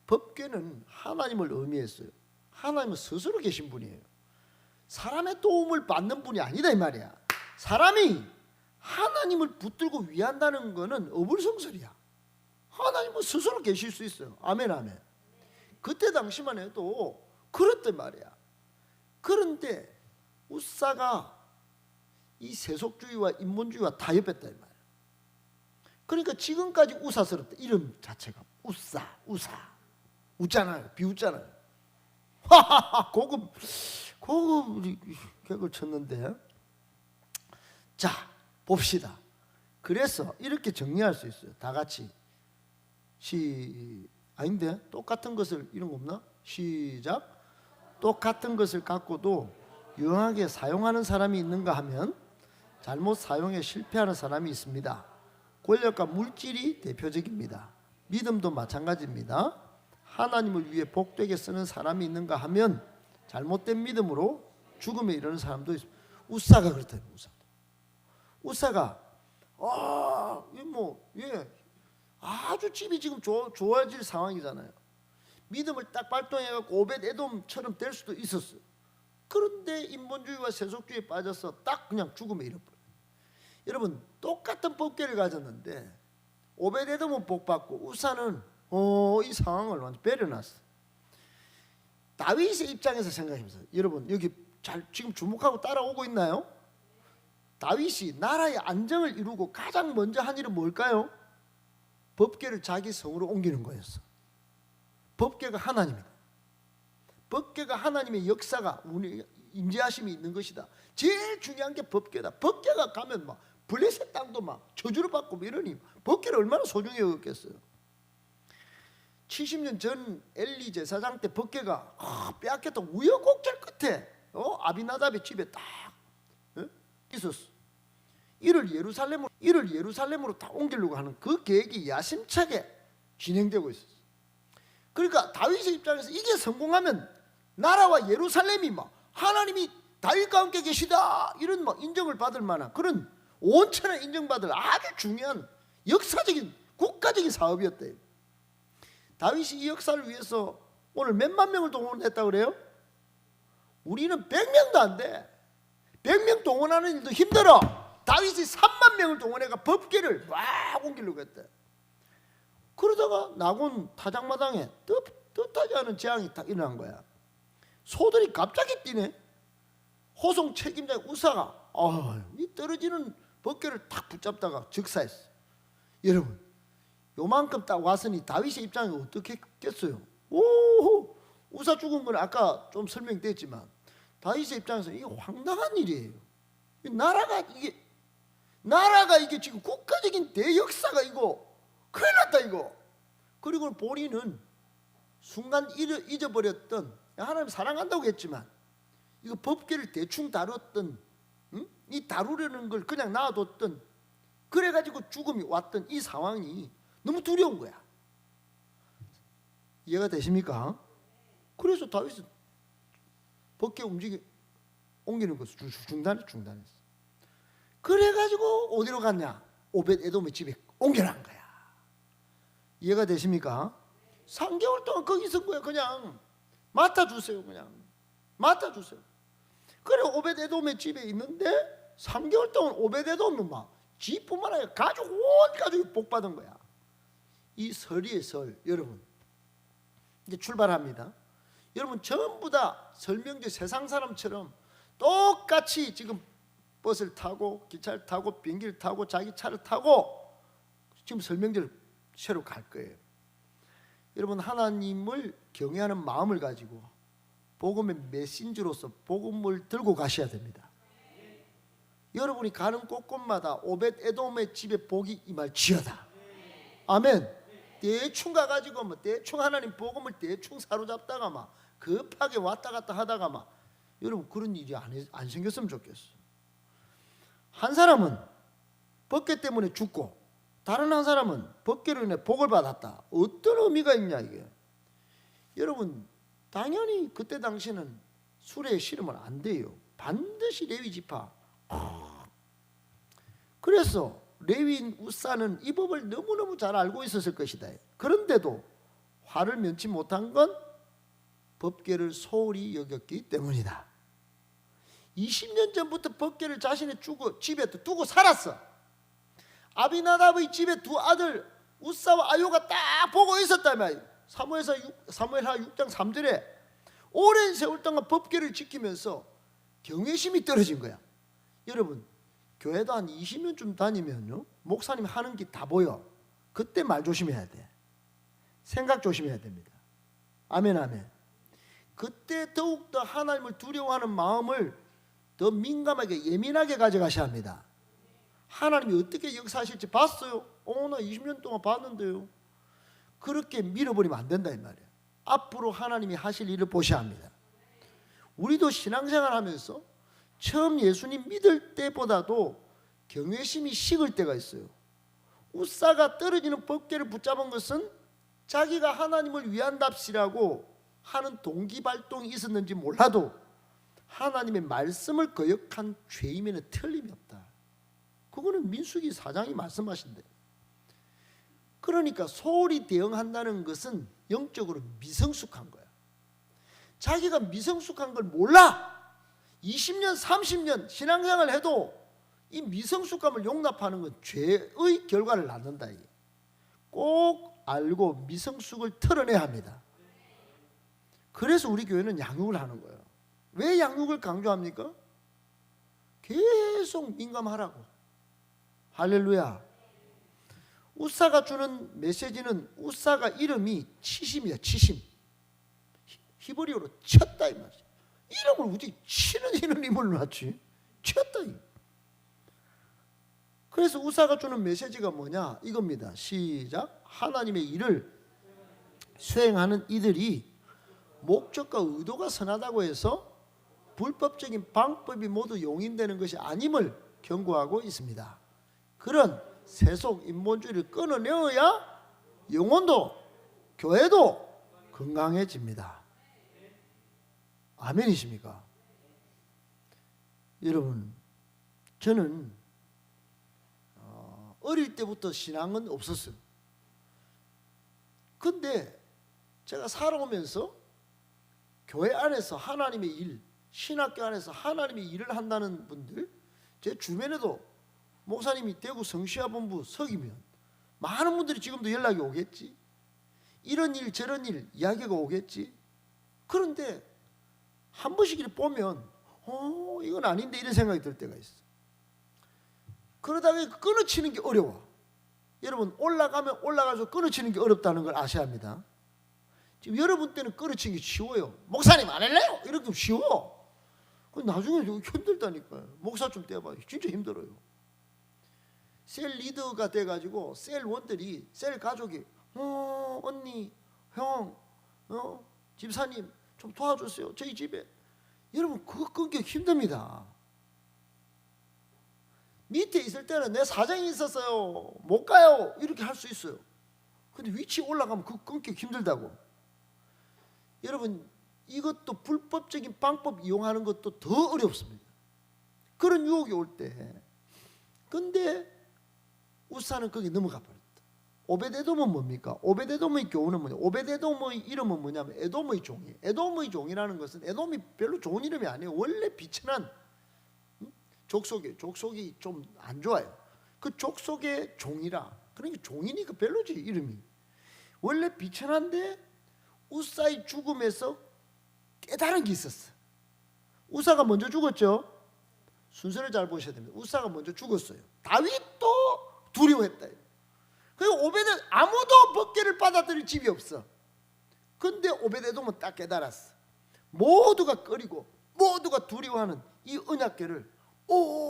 법궤는 하나님을 의미했어요. 하나님은 스스로 계신 분이에요. 사람의 도움을 받는 분이 아니다 이 말이야. 사람이 하나님을 붙들고 위한다는 것은 어불성설이야. 하나님은 스스로 계실 수 있어요. 아멘 아멘. 그때 당시만 해도 그랬단 말이야. 그런데 우사가 이 세속주의와 인본주의와 타협했다 이 말이야. 그러니까 지금까지 우사스럽다. 이름 자체가 우사 웃잖아요. 비웃잖아요. 하하하 고급 객을 쳤는데 자 봅시다. 그래서 이렇게 정리할 수 있어요. 다 같이 아닌데 똑같은 것을 이런 거 없나? 시작. 똑같은 것을 갖고도 유용하게 사용하는 사람이 있는가 하면 잘못 사용에 실패하는 사람이 있습니다. 권력과 물질이 대표적입니다. 믿음도 마찬가지입니다. 하나님을 위해 복되게 쓰는 사람이 있는가 하면 잘못된 믿음으로 죽음에 이르는 사람도 있습니다. 우사가 그렇다. 우사가 아주 집이 지금 좋아질 상황이잖아요. 믿음을 딱 발동해갖고 오벳 에돔처럼 될 수도 있었어요. 그런데 인본주의와 세속주의에 빠져서 딱 그냥 죽음에 이르버려요. 여러분 똑같은 법궤를 가졌는데 오벳 에돔은 복받고 우사는 이 상황을 완전 배려놨어. 다윗의 입장에서 생각해보세요. 여러분 여기 잘 지금 주목하고 따라오고 있나요? 다윗이 나라의 안정을 이루고 가장 먼저 한 일은 뭘까요? 법궤를 자기 성으로 옮기는 거였어. 법궤가 하나님이다. 법궤가 하나님의 역사가 우리 임재하심이 있는 것이다. 제일 중요한 게 법궤다. 법궤가 가면 막 블레셋 땅도 막 저주를 받고 이러니 법궤를 얼마나 소중히 여겼겠어요. 70년 전 엘리 제사장 때 법궤가 빼앗겼던 우여곡절 끝에 아비나답의 집에 딱 있었어. 이를 예루살렘으로 다 옮기려고 하는 그 계획이 야심차게 진행되고 있었어. 그러니까 다윗의 입장에서 이게 성공하면 나라와 예루살렘이 막 하나님이 다윗과 함께 계시다 이런 막 인정을 받을 만한 그런 온천에 인정받을 아주 중요한 역사적인 국가적인 사업이었다. 다윗이 이 역사를 위해서 오늘 몇만 명을 동원했다고 그래요? 우리는 100명도 안 돼. 100명 동원하는 일도 힘들어. 다윗이 3만 명을 동원해가 법궤를 막 옮기려고 했대. 그러다가 나곤 타작마당에 뜻하지 않은 재앙이 딱 일어난 거야. 소들이 갑자기 뛰네. 호송 책임자 우사가 이 떨어지는 법궤를 탁 붙잡다가 즉사했어. 여러분, 요만큼 딱 왔으니 다윗의 입장이 어떻게 했겠어요? 오, 우사 죽은 건 아까 좀 설명됐지만 다윗의 입장에서 이게 황당한 일이에요. 나라가 이게 지금 국가적인 대역사가 이거 큰일 났다 이거. 그리고 본인은 순간 잊어버렸던 하나님 사랑한다고 했지만 이거 법궤를 대충 다뤘던 이 다루려는 걸 그냥 놔뒀던 그래가지고 죽음이 왔던 이 상황이 너무 두려운 거야. 이해가 되십니까? 그래서 다윗은 법궤 옮기는 것을 중단했어. 그래가지고 어디로 갔냐? 오벳 에돔의 집에 옮겨난 거야. 이해가 되십니까? 3개월 동안 거기 있은 거야. 그냥 맡아주세요. 그냥 맡아주세요. 그래 오벳 에돔의 집에 있는데 3개월 동안 오벳 에돔은 막 집뿐만 아니라 온 가족이 복받은 거야. 이 설이의 설. 여러분 이제 출발합니다. 여러분 전부 다 설명제 세상 사람처럼 똑같이 지금 버스를 타고 기차를 타고 비행기를 타고 자기 차를 타고 지금 설명제를 새로 갈 거예요. 여러분 하나님을 경외하는 마음을 가지고 복음의 메신저로서 복음을 들고 가셔야 됩니다. 여러분이 가는 곳곳마다 오벳 에돔의 집에 복이 임할지어다. 아멘. 대충 가가지고 뭐 대충 하나님 복음을 대충 사로잡다가 막 급하게 왔다 갔다 하다가 막 여러분 그런 일이 안 생겼으면 좋겠어. 한 사람은 법궤 때문에 죽고 다른 한 사람은 법궤로 인해 복을 받았다. 어떤 의미가 있냐 이게. 여러분 당연히 그때 당시는 수레에 실으면 안 돼요. 반드시 레위 지파. 그래서 레위인 우사는 이 법을 너무너무 잘 알고 있었을 것이다. 그런데도 화를 면치 못한 건 법궤를 소홀히 여겼기 때문이다. 20년 전부터 법궤를 자신의 집에 두고 살았어. 아비나답의 집에 두 아들 우사와 아요가 딱 보고 있었다며. 사무엘하 6장 3절에 오랜 세월 동안 법궤를 지키면서 경외심이 떨어진 거야. 여러분 교회도 한 20년쯤 다니면요 목사님 하는 게 다 보여. 그때 말 조심해야 돼. 생각 조심해야 됩니다. 아멘 아멘. 그때 더욱더 하나님을 두려워하는 마음을 더 민감하게 예민하게 가져가셔야 합니다. 하나님이 어떻게 역사하실지 봤어요? 나 20년 동안 봤는데요. 그렇게 밀어버리면 안 된다 이 말이에요. 앞으로 하나님이 하실 일을 보셔야 합니다. 우리도 신앙생활 하면서 처음 예수님 믿을 때보다도 경외심이 식을 때가 있어요. 우사가 떨어지는 법궤를 붙잡은 것은 자기가 하나님을 위한답시라고 하는 동기발동이 있었는지 몰라도 하나님의 말씀을 거역한 죄임에는 틀림이 없다. 그거는 민수기 4장이 말씀하신대. 그러니까 소홀히 대응한다는 것은 영적으로 미성숙한 거야. 자기가 미성숙한 걸 몰라. 20년 30년 신앙생활을 해도 이 미성숙함을 용납하는 건 죄의 결과를 낳는다. 꼭 알고 미성숙을 털어내야 합니다. 그래서 우리 교회는 양육을 하는 거예요. 왜 양육을 강조합니까? 계속 민감하라고. 할렐루야. 우사가 주는 메시지는 우사가 이름이 치심이야. 치심. 히브리어로 쳤다 이 말이야. 이름을 어떻게 치는 이름을 놨지? 쳤다. 그래서 우사가 주는 메시지가 뭐냐? 이겁니다. 시작. 하나님의 일을 수행하는 이들이 목적과 의도가 선하다고 해서 불법적인 방법이 모두 용인되는 것이 아님을 경고하고 있습니다. 그런 세속 인본주의를 끊어내어야 영혼도 교회도 건강해집니다. 아멘이십니까? 여러분, 저는 어릴 때부터 신앙은 없었어요. 근데 제가 살아오면서 교회 안에서 하나님의 일, 신학교 안에서 하나님의 일을 한다는 분들, 제 주변에도 목사님이 대구 성시아본부 석이면 많은 분들이 지금도 연락이 오겠지. 이런 일 저런 일 이야기가 오겠지. 그런데 한 번씩 이렇게 보면 이건 아닌데 이런 생각이 들 때가 있어. 그러다가 끊어치는 게 어려워. 여러분, 올라가면 올라가서 끊어치는 게 어렵다는 걸 아셔야 합니다. 지금 여러분 때는 끊어치는 게 쉬워요. 목사님 안 할래요? 이렇게 쉬워. 나중에 힘들다니까요. 목사 좀 떼어봐요. 진짜 힘들어요. 셀 리더가 돼가지고 셀 원들이, 셀 가족이 언니, 형, 집사님 좀 도와주세요. 저희 집에. 여러분, 그거 끊기 힘듭니다. 밑에 있을 때는 내 사정이 있었어요, 못 가요, 이렇게 할 수 있어요. 근데 위치 올라가면 그거 끊기 힘들다고. 여러분, 이것도 불법적인 방법 이용하는 것도 더 어렵습니다. 그런 유혹이 올 때. 근데 우사는 거기 넘어가 버렸다. 오베데돔은 뭡니까? 오베데돔의 교훈은 뭐냐? 오베데돔의 이름은 뭐냐면 에돔의 종이에요. 에돔의 종이라는 것은, 에돔이 별로 좋은 이름이 아니에요. 원래 비천한 족속이에요. 족속이 좀 안 좋아요. 그 족속의 종이라. 그러니까 종이니까 별로지 이름이. 원래 비천한데 우사의 죽음에서 깨달은 게 있었어. 우사가 먼저 죽었죠. 순서를 잘 보셔야 됩니다. 우사가 먼저 죽었어요. 다윗도 두려워했다. 그리고 오베데, 아무도 법궤를 받아들일 집이 없어. 근데 오베데돔은 딱 깨달았어. 모두가 꺼리고 모두가 두려워하는 이 언약궤를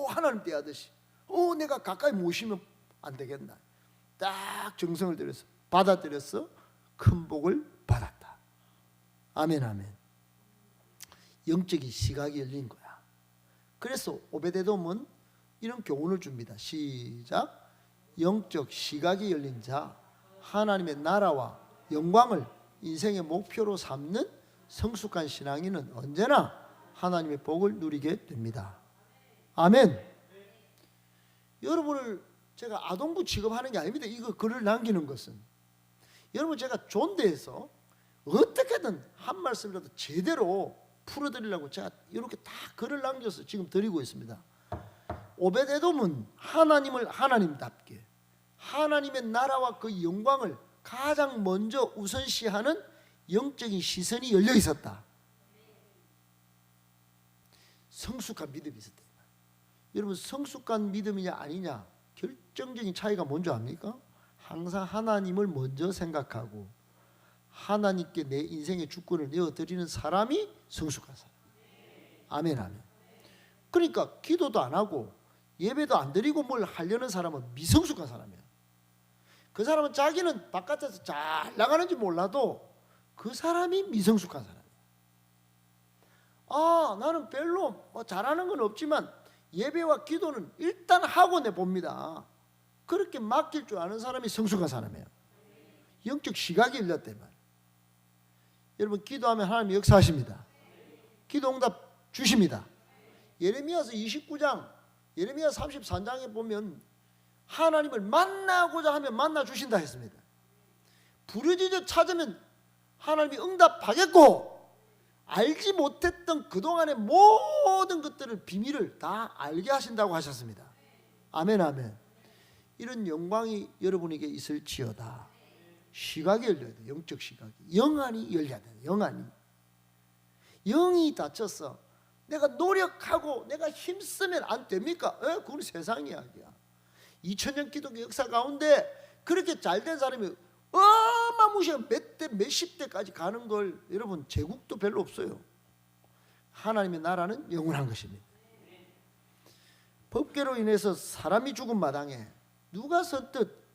하나님 대하듯이 내가 가까이 모시면 안 되겠나. 딱 정성을 들여서 받아들여서 큰 복을 받았다. 아멘, 아멘. 영적인 시각이 열린 거야. 그래서 오베데돔은 이런 교훈을 줍니다. 시작. 영적 시각이 열린 자, 하나님의 나라와 영광을 인생의 목표로 삼는 성숙한 신앙인은 언제나 하나님의 복을 누리게 됩니다. 아멘. 여러분을 제가 아동부 취급하는 게 아닙니다. 이거 글을 남기는 것은 여러분, 제가 존대해서 어떻게든 한 말씀이라도 제대로 풀어드리려고 제가 이렇게 다 글을 남겨서 지금 드리고 있습니다. 오베데돔은 하나님을 하나님답게, 하나님의 나라와 그 영광을 가장 먼저 우선시하는 영적인 시선이 열려 있었다. 성숙한 믿음이 있었다. 여러분, 성숙한 믿음이냐 아니냐 결정적인 차이가 뭔지 압니까? 항상 하나님을 먼저 생각하고 하나님께 내 인생의 주권을 내어드리는 사람이 성숙한 사람. 아멘, 아멘. 그러니까 기도도 안 하고 예배도 안 드리고 뭘 하려는 사람은 미성숙한 사람이야. 그 사람은 자기는 바깥에서 잘 나가는지 몰라도 그 사람이 미성숙한 사람이야. 나는 별로 잘하는 건 없지만 예배와 기도는 일단 하고 내봅니다. 그렇게 맡길 줄 아는 사람이 성숙한 사람이에요. 영적 시각이 열렸단 말이에요. 여러분, 기도하면 하나님이 역사하십니다. 기도 응답 주십니다. 예레미야서 29장, 예레미야 33장에 보면 하나님을 만나고자 하면 만나 주신다 했습니다. 부르짖어 찾으면 하나님이 응답하겠고, 알지 못했던 그동안의 모든 것들을, 비밀을 다 알게 하신다고 하셨습니다. 아멘, 아멘. 이런 영광이 여러분에게 있을지어다. 시각이 열려야 돼. 영적 시각이. 영안이 열려야 돼. 영안이. 영이 닫혔어. 내가 노력하고 내가 힘쓰면 안 됩니까? 그건 세상 이야기야. 2000년 기독교 역사 가운데 그렇게 잘된 사람이 어마무시한 몇 대, 몇십 대까지 가는 걸 여러분 제국도 별로 없어요. 하나님의 나라는 영원한 것입니다. 법궤로 인해서 사람이 죽은 마당에 누가 선뜻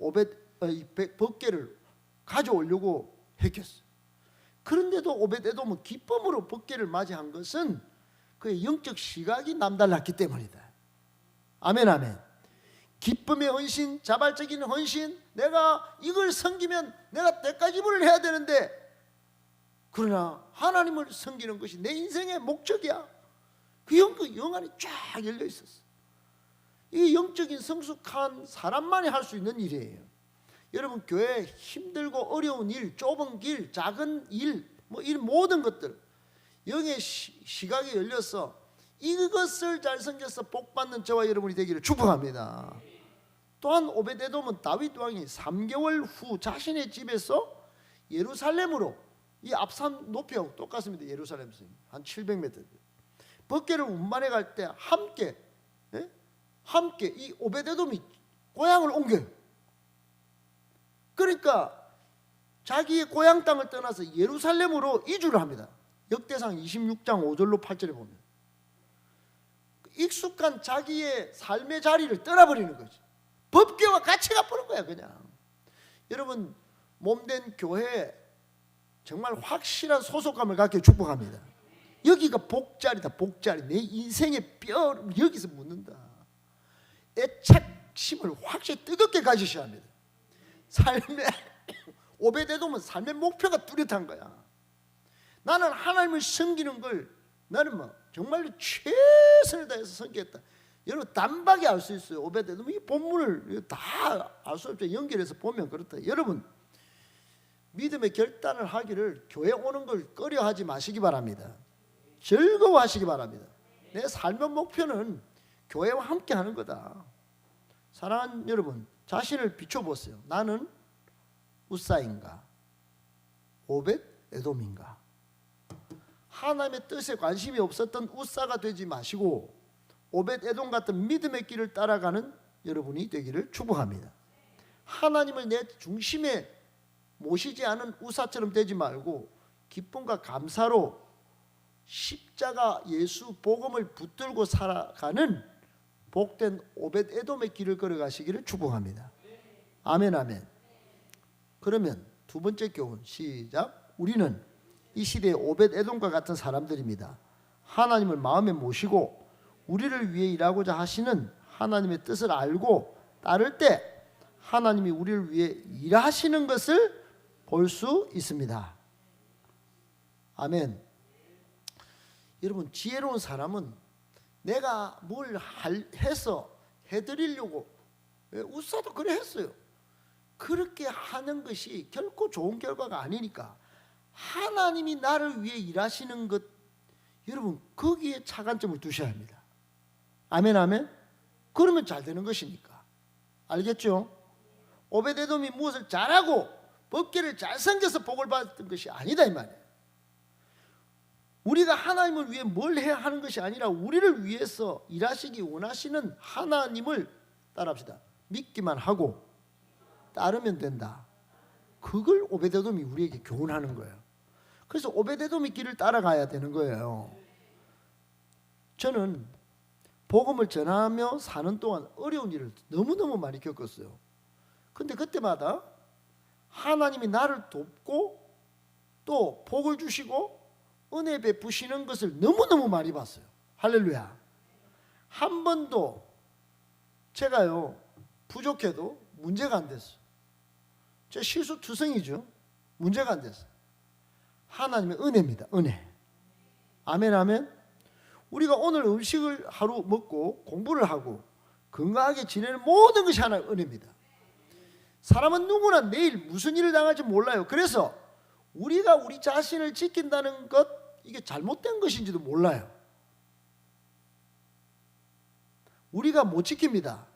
법궤를 가져오려고 했겠어요. 그런데도 오벳에돔은 기쁨으로 법궤를 맞이한 것은 그의 영적 시각이 남달랐기 때문이다. 아멘, 아멘. 기쁨의 헌신, 자발적인 헌신, 내가 이걸 섬기면 내가 대가지불을 해야 되는데, 그러나 하나님을 섬기는 것이 내 인생의 목적이야. 그 영안이 쫙 열려 있었어. 이 영적인 성숙한 사람만이 할 수 있는 일이에요. 여러분, 교회 힘들고 어려운 일, 좁은 길, 작은 일, 이 모든 것들 영의 시각이 열려서 이것을 잘 섬겨서 복받는 저와 여러분이 되기를 축복합니다. 또한 오벳에돔은 다윗 왕이 3개월 후 자신의 집에서 예루살렘으로, 이 앞산 높이하고 똑같습니다. 예루살렘에서 한 700m 법궤를 운반해 갈 때 함께 이 오벳에돔이 고향을 옮겨요. 그러니까 자기의 고향 땅을 떠나서 예루살렘으로 이주를 합니다. 역대상 26장 5절로 8절에 보면 익숙한 자기의 삶의 자리를 떠나버리는 거지. 법궤와 같이 가버린 거야 그냥. 여러분, 몸된 교회에 정말 확실한 소속감을 갖게 축복합니다. 여기가 복자리다. 복자리. 내 인생의 뼈 여기서 묻는다. 애착심을 확실히 뜨겁게 가지셔야 합니다. 삶의 오벳에돔은 삶의 목표가 뚜렷한 거야. 나는 하나님을 섬기는 걸 나는 정말로 최선을 다해서 섬기겠다. 여러분 단박에 알 수 있어요. 오벳에돔 이 본문을 다 알 수 없죠. 연결해서 보면 그렇다. 여러분 믿음의 결단을 하기를 교회 오는 걸 꺼려하지 마시기 바랍니다. 즐거워하시기 바랍니다. 내 삶의 목표는 교회와 함께 하는 거다. 사랑하는 여러분, 자신을 비춰보세요. 나는 우사인가 오벳에돔인가? 하나님의 뜻에 관심이 없었던 우사가 되지 마시고 오벳에돔 같은 믿음의 길을 따라가는 여러분이 되기를 축복합니다. 하나님을 내 중심에 모시지 않은 우사처럼 되지 말고 기쁨과 감사로 십자가 예수 복음을 붙들고 살아가는 복된 오벳에돔의 길을 걸어가시기를 축복합니다. 아멘, 아멘. 그러면 두 번째 교훈 시작. 우리는 이 시대의 오벳에돔과 같은 사람들입니다. 하나님을 마음에 모시고 우리를 위해 일하고자 하시는 하나님의 뜻을 알고 따를 때 하나님이 우리를 위해 일하시는 것을 볼 수 있습니다. 아멘. 여러분, 지혜로운 사람은 내가 뭘 해서 해드리려고, 우사도 그래 했어요. 그렇게 하는 것이 결코 좋은 결과가 아니니까 하나님이 나를 위해 일하시는 것, 여러분 거기에 차관점을 두셔야 합니다. 아멘, 아멘. 그러면 잘 되는 것이니까. 알겠죠? 오벳에돔이 무엇을 잘하고 법궤를 잘 섬겨서 복을 받았던 것이 아니다 이 말이에요. 우리가 하나님을 위해 뭘 해야 하는 것이 아니라 우리를 위해서 일하시기 원하시는 하나님을 따라합시다. 믿기만 하고 따르면 된다. 그걸 오벳에돔이 우리에게 교훈하는 거예요. 그래서 오벳에돔의 길을 따라가야 되는 거예요. 저는 복음을 전하며 사는 동안 어려운 일을 너무너무 많이 겪었어요. 근데 그때마다 하나님이 나를 돕고 또 복을 주시고 은혜 베푸시는 것을 너무너무 많이 봤어요. 할렐루야. 한 번도 제가요 부족해도 문제가 안 됐어요. 제 실수투성이죠. 문제가 안 됐어요. 하나님의 은혜입니다. 은혜. 아멘, 아멘. 우리가 오늘 음식을 하루 먹고 공부를 하고 건강하게 지내는 모든 것이 하나의 은혜입니다. 사람은 누구나 내일 무슨 일을 당할지 몰라요. 그래서 우리가 우리 자신을 지킨다는 것, 이게 잘못된 것인지도 몰라요. 우리가 못 지킵니다.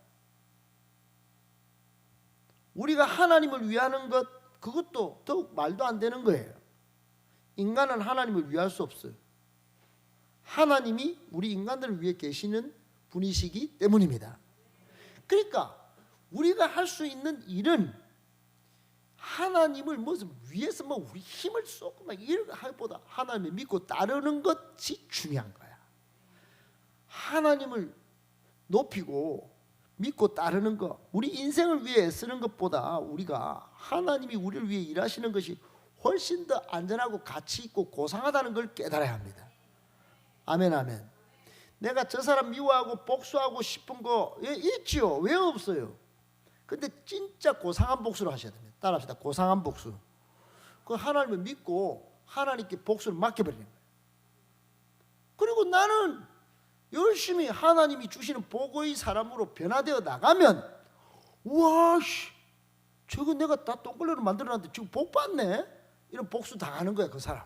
우리가 하나님을 위하는 것, 그것도 더욱 말도 안 되는 거예요. 인간은 하나님을 위할 수 없어요. 하나님이 우리 인간들을 위해 계시는 분이시기 때문입니다. 그러니까 우리가 할 수 있는 일은 하나님을 무슨 위에서 뭐 우리 힘을 쏟고 막 이런 하기보다 하나님을 믿고 따르는 것이 중요한 거야. 하나님을 높이고 믿고 따르는 것, 우리 인생을 위해 쓰는 것보다 우리가 하나님이 우리를 위해 일하시는 것이 훨씬 더 안전하고 가치 있고 고상하다는 걸 깨달아야 합니다. 아멘, 아멘. 내가 저 사람 미워하고 복수하고 싶은 거 있지요? 왜 없어요? 근데 진짜 고상한 복수를 하셔야 됩니다. 따라합시다. 고상한 복수. 그 하나님을 믿고 하나님께 복수를 맡겨버리는 거예요. 그리고 나는 열심히 하나님이 주시는 복의 사람으로 변화되어 나가면, 우와, 저거 내가 다 똥걸레로 만들어놨는데 지금 복 받네? 이런 복수 당하는 거야, 그 사람.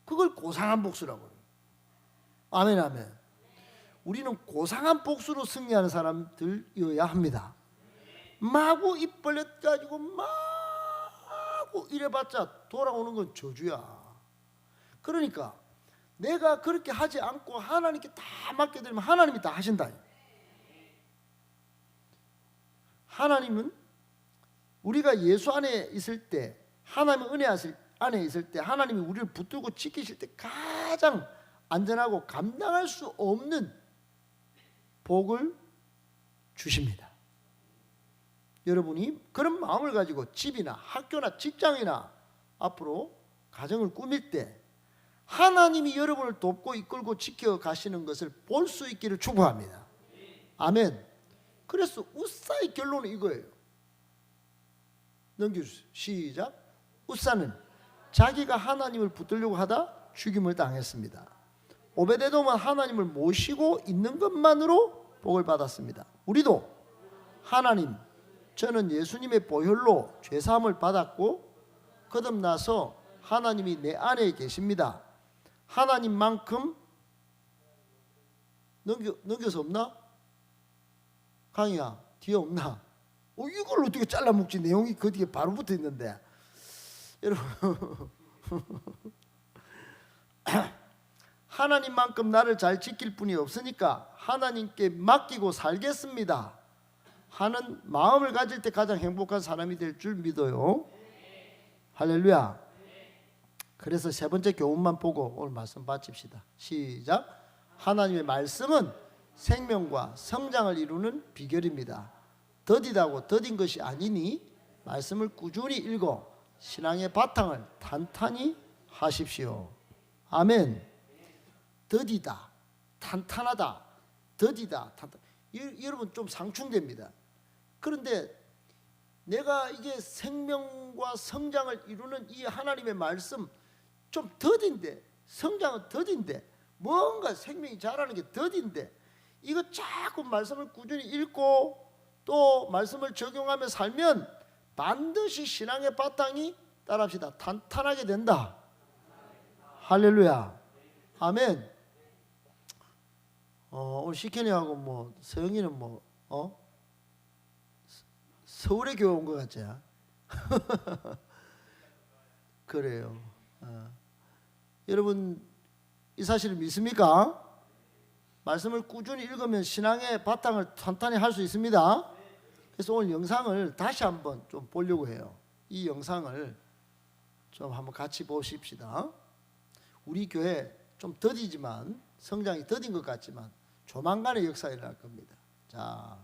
그걸 고상한 복수라고 해요. 아멘, 아멘. 우리는 고상한 복수로 승리하는 사람들이어야 합니다. 마구 입 벌려가지고 마구 이래봤자 돌아오는 건 저주야. 그러니까 내가 그렇게 하지 않고 하나님께 다 맡게 되면 하나님이 다 하신다. 하나님은 우리가 예수 안에 있을 때, 하나님의 은혜 안에 있을 때, 하나님이 우리를 붙들고 지키실 때 가장 안전하고 감당할 수 없는 복을 주십니다. 여러분이 그런 마음을 가지고 집이나 학교나 직장이나 앞으로 가정을 꾸밀 때 하나님이 여러분을 돕고 이끌고 지켜 가시는 것을 볼 수 있기를 축복합니다. 아멘. 그래서 웃사의 결론은 이거예요. 넘겨주세요. 시작. 웃사는 자기가 하나님을 붙들려고 하다 죽임을 당했습니다. 오베데돔은 하나님을 모시고 있는 것만으로 복을 받았습니다. 우리도 하나님, 저는 예수님의 보혈로 죄사함을 받았고 거듭나서 하나님이 내 안에 계십니다. 하나님만큼 넘겨서 없나? 강희야, 뒤에 없나? 이걸 어떻게 잘라 먹지? 내용이 그 뒤에 바로 붙어 있는데. 여러분, 하나님만큼 나를 잘 지킬 분이 없으니까 하나님께 맡기고 살겠습니다 하는 마음을 가질 때 가장 행복한 사람이 될 줄 믿어요. 할렐루야. 그래서 세 번째 교훈만 보고 오늘 말씀 마칩시다. 시작. 하나님의 말씀은 생명과 성장을 이루는 비결입니다. 더디다고 더딘 것이 아니니 말씀을 꾸준히 읽어 신앙의 바탕을 탄탄히 하십시오. 아멘. 더디다, 탄탄하다, 더디다, 탄탄. 여러분 좀 상충됩니다. 그런데 내가 이게 생명과 성장을 이루는 이 하나님의 말씀 좀 더딘데, 성장은 더딘데, 뭔가 생명이 자라는 게 더딘데, 이거 자꾸 말씀을 꾸준히 읽고 또 말씀을 적용하며 살면 반드시 신앙의 바탕이, 따라합시다, 탄탄하게 된다. 할렐루야. 아멘. 오늘 시켄이하고 뭐 서영이는 뭐 서울에 교회 온 것 같지? 그래요. 여러분 이 사실을 믿습니까? 말씀을 꾸준히 읽으면 신앙의 바탕을 탄탄히 할 수 있습니다. 그래서 오늘 영상을 다시 한번 좀 보려고 해요. 이 영상을 좀 한번 같이 보십시다. 우리 교회 좀 더디지만, 성장이 더딘 것 같지만 조만간에 역사가 일어날 겁니다. 자,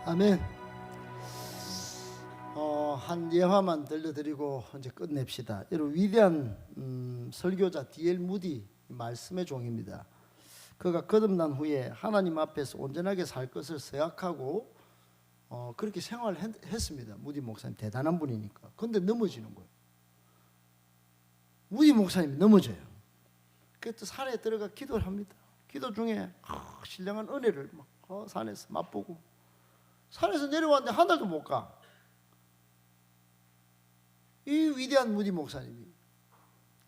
아멘. 한 예화만 들려드리고 이제 끝냅시다. 여러분, 위대한 설교자 D.L. 무디 말씀의 종입니다. 그가 거듭난 후에 하나님 앞에서 온전하게 살 것을 생각하고 그렇게 생활했습니다. 무디 목사님 대단한 분이니까. 그런데 넘어지는 거예요. 무디 목사님이 넘어져요. 그래서 산에 들어가 기도를 합니다. 기도 중에 신령한 은혜를 막 산에서 맛보고, 산에서 내려왔는데 한 달도 못 가. 이 위대한 무디 목사님이.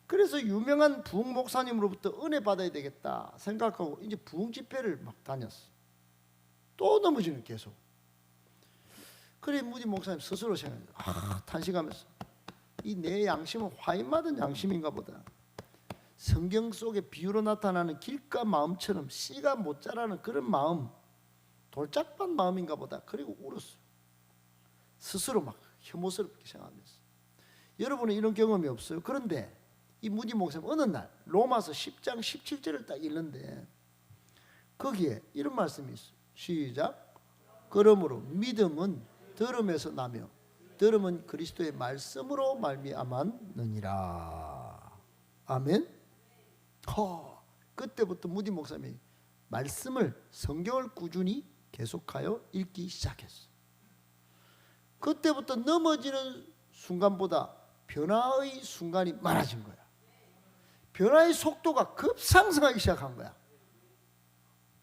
그래서 유명한 부흥 목사님으로부터 은혜 받아야 되겠다 생각하고 이제 부흥 집회를 막 다녔어. 또 넘어지는 계속. 그래 무디 목사님 스스로 생각해요. 탄식하면서 이 내 양심은 화인 맞은 양심인가 보다. 성경 속에 비유로 나타나는 길가 마음처럼 씨가 못 자라는 그런 마음, 돌짝반 마음인가 보다. 그리고 울었어요. 스스로 막 혐오스럽게 생각하면서. 여러분은 이런 경험이 없어요? 그런데 이 무디 목사님 어느 날 로마서 10장 17절을 딱 읽는데 거기에 이런 말씀이 있어요. 시작. 그러므로 믿음은 들음에서 나며 들음은 그리스도의 말씀으로 말미암았느니라. 아멘. 그때부터 무디 목사님이 말씀을, 성경을 꾸준히 계속하여 읽기 시작했어요. 그때부터 넘어지는 순간보다 변화의 순간이 많아진 거야. 변화의 속도가 급상승하기 시작한 거야.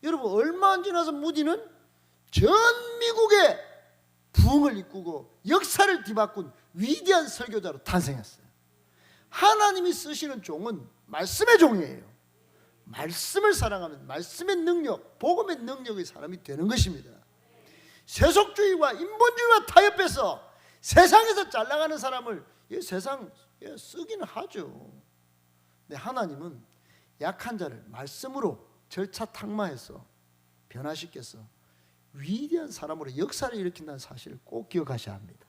여러분, 얼마 안 지나서 무디는 전 미국에 부흥을 이끌고 역사를 뒤바꾼 위대한 설교자로 탄생했어요. 하나님이 쓰시는 종은 말씀의 종이에요. 말씀을 사랑하면 말씀의 능력, 복음의 능력의 사람이 되는 것입니다. 세속주의와 인본주의와 타협해서 세상에서 잘 나가는 사람을 세상 쓰기는 하죠. 근데 하나님은 약한 자를 말씀으로 절차 탁마해서 변화시켜서 위대한 사람으로 역사를 일으킨다는 사실을 꼭 기억하셔야 합니다.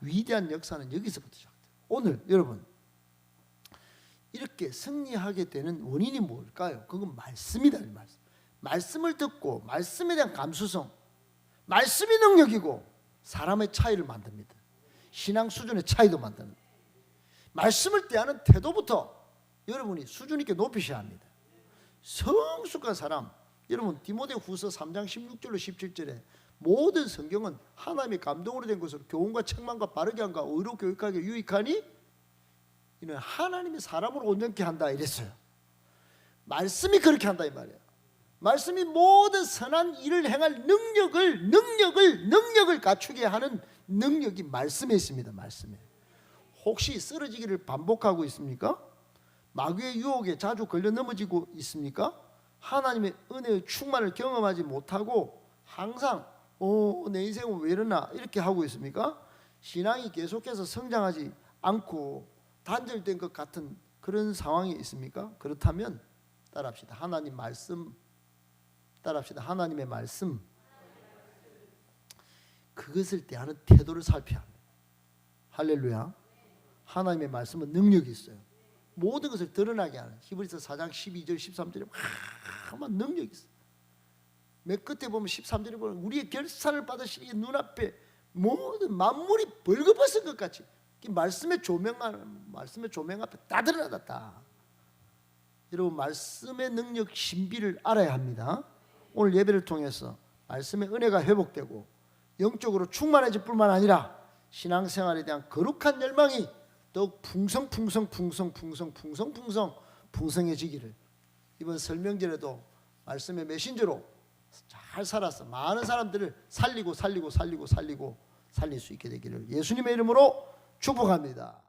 위대한 역사는 여기서부터 시작돼요. 오늘 여러분 이렇게 승리하게 되는 원인이 뭘까요? 그건 말씀이다. 말씀을 듣고 말씀에 대한 감수성, 말씀이 능력이고 사람의 차이를 만듭니다. 신앙 수준의 차이도 만드는. 말씀을 대하는 태도부터 여러분이 수준 있게 높이셔야 합니다. 성숙한 사람, 여러분 디모데후서 3장 16절로 17절에 모든 성경은 하나님의 감동으로 된 것으로 교훈과 책망과 바르게 함과 의로 교육하게 유익하니 이는 하나님의 사람을 온전케 한다 이랬어요. 말씀이 그렇게 한다 이 말이에요. 말씀이 모든 선한 일을 행할 능력을 갖추게 하는 능력이 말씀에 있습니다. 말씀에. 혹시 쓰러지기를 반복하고 있습니까? 마귀의 유혹에 자주 걸려 넘어지고 있습니까? 하나님의 은혜의 충만을 경험하지 못하고 항상 내 인생은 왜 이러나 이렇게 하고 있습니까? 신앙이 계속해서 성장하지 않고 단절된 것 같은 그런 상황이 있습니까? 그렇다면 따라합시다. 하나님 말씀, 따라합시다. 하나님의 말씀. 그것을 대하는 태도를 살펴야 합니다. 할렐루야. 하나님의 말씀은 능력이 있어요. 모든 것을 드러나게 하는 히브리서 4장 12절 13절에 막 능력이 있어요. 맨 끝에 보면 13절에 보면 우리의 결산을 받으신 이 눈앞에 모든 만물이 벌거벗은 것 같이 말씀의 조명 앞에 다 드러났다. 여러분 말씀의 능력 신비를 알아야 합니다. 오늘 예배를 통해서 말씀의 은혜가 회복되고 영적으로 충만해질 뿐만 아니라 신앙생활에 대한 거룩한 열망이 더욱 풍성해지기를 이번 설명절에도 말씀의 메신저로 잘 살아서 많은 사람들을 살릴 수 있게 되기를 예수님의 이름으로 축복합니다.